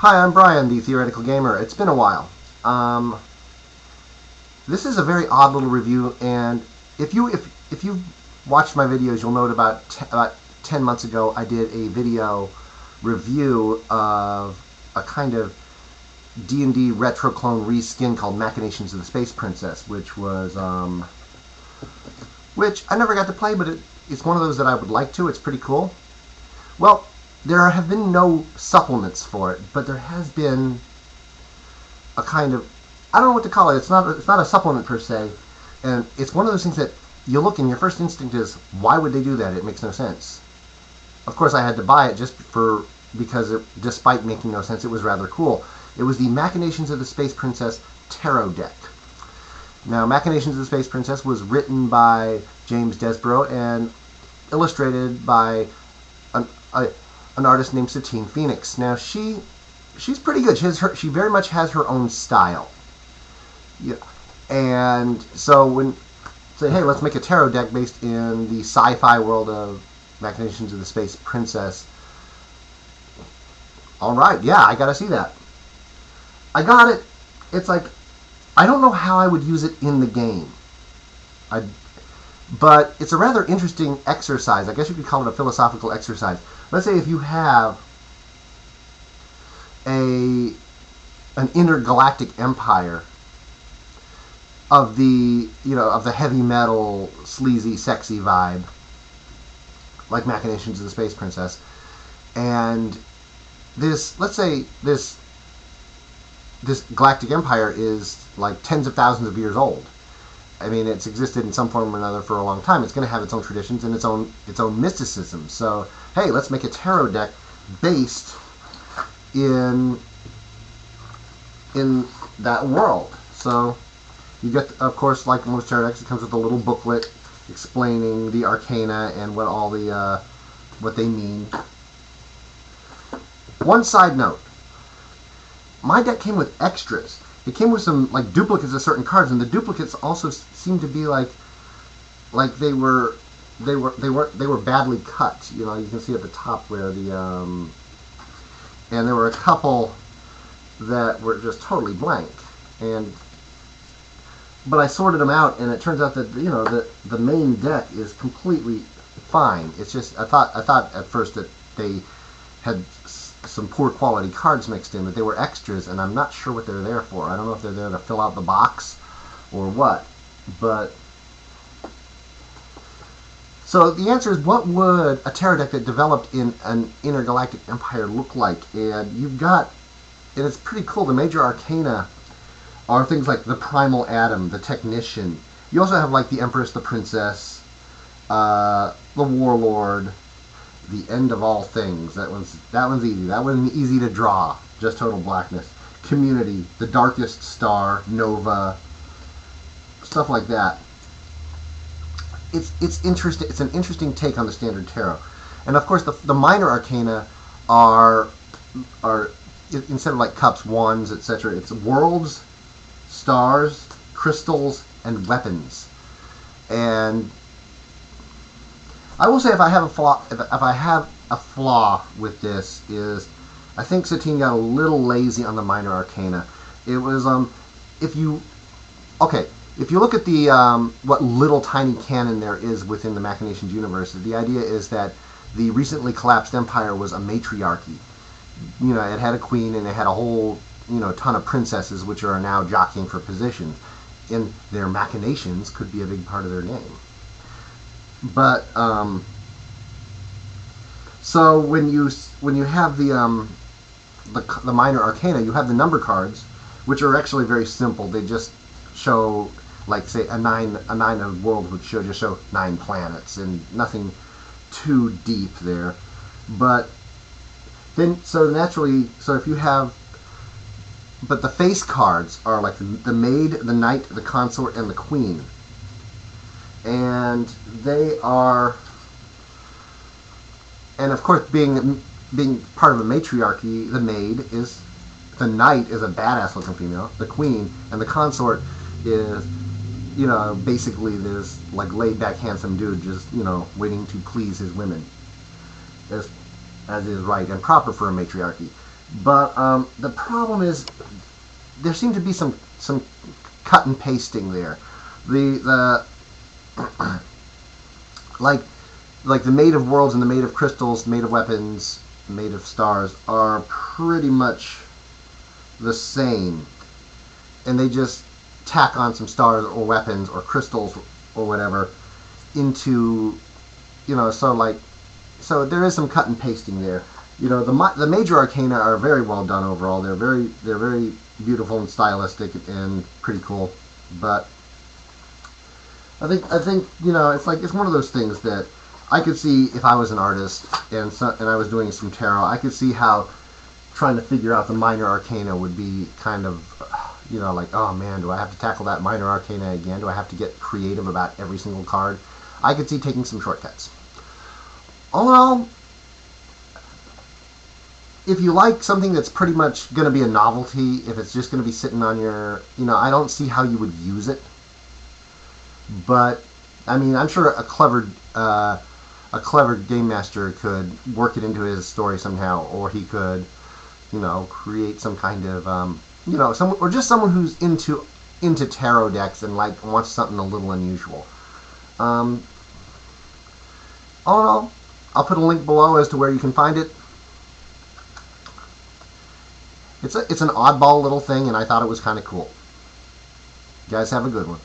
Hi, I'm Brian, the Theoretical Gamer. It's been a while. Um, this is a very odd little review, and if you've watched my videos, you'll know about 10 months ago I did a video review of a kind of D&D retro clone reskin called Machinations of the Space Princess, which I never got to play, but it's one of those that I would like to. It's pretty cool. Well, there have been no supplements for it, but there has been a kind of, I don't know what to call it. It's not a supplement per se, and it's one of those things that you look and your first instinct is, why would they do that? It makes no sense. Of course, I had to buy it because despite making no sense, it was rather cool. It was the Machinations of the Space Princess Tarot deck. Now, Machinations of the Space Princess was written by James Desborough and illustrated by an artist named Satine Phoenix. Now, she's pretty good. She very much has her own style. Yeah. And so when say, hey, let's make a tarot deck based in the sci-fi world of Machinations of the Space Princess. All right, yeah, I gotta see that. I got it. It's like, I don't know how I would use it in the game. But it's a rather interesting exercise. I guess you could call it a philosophical exercise. Let's say if you have an intergalactic empire of the heavy metal, sleazy, sexy vibe, like Machinations of the Space Princess, and let's say this galactic empire is like tens of thousands of years old. I mean, it's existed in some form or another for a long time. It's going to have its own traditions and its own mysticism. So, hey, let's make a tarot deck based in that world. So, you get, of course, like most tarot decks, it comes with a little booklet explaining the arcana and what they mean. One side note: my deck came with extras. It came with some like duplicates of certain cards, and the duplicates also seemed to be like they were badly cut. You know, you can see at the top where and there were a couple that were just totally blank. But I sorted them out, and it turns out that the main deck is completely fine. It's just I thought at first that they had some poor quality cards mixed in, but they were extras, and I'm not sure what they're there for. I don't know if they're there to fill out the box or what. But so the answer is, what would a tarot deck that developed in an intergalactic empire look like? And it's pretty cool. The major arcana are things like the primal atom, the technician. You also have like the empress, the princess, the warlord, the end of all things. That one's easy. That one's easy to draw. Just total blackness. Community, the darkest star, Nova, stuff like that. It's interesting. It's an interesting take on the standard tarot. And of course, the minor arcana are instead of like cups, wands, etc. It's worlds, stars, crystals, and weapons. And I will say, if I have a flaw with this, is I think Satine got a little lazy on the minor arcana. It was if you look at the what little tiny canon there is within the Machinations universe, the idea is that the recently collapsed empire was a matriarchy. You know, it had a queen and it had a whole ton of princesses which are now jockeying for positions. And their machinations could be a big part of their name. But so when you have the minor arcana, you have the number cards, which are actually very simple. They just show, like, say a nine of worlds would just show 9 planets, and nothing too deep there. But then if you have, but the face cards are like the maid, the knight, the consort, and the queen. And they are, and of course, being part of a matriarchy, the knight is a badass looking female. The queen and the consort is, basically this like laid back handsome dude just waiting to please his women, as is right and proper for a matriarchy. But the problem is there seemed to be some cut and pasting there. The like like the made of worlds and the made of crystals, made of weapons, made of stars are pretty much the same, and they just tack on some stars or weapons or crystals or whatever into, so there is some cut and pasting there. The major arcana are very well done overall. They're very beautiful and stylistic and pretty cool. But I think it's one of those things that I could see if I was an artist and I was doing some tarot. I could see how trying to figure out the minor arcana would be kind of, like, oh man, do I have to tackle that minor arcana again? Do I have to get creative about every single card? I could see taking some shortcuts. All in all, if you like something that's pretty much going to be a novelty, if it's just going to be sitting on your, I don't see how you would use it. But I mean, I'm sure a clever game master could work it into his story somehow, or he could, create some kind of, or just someone who's into tarot decks and like wants something a little unusual. Um, all in all, I'll put a link below as to where you can find it. It's an oddball little thing, and I thought it was kind of cool. You guys have a good one.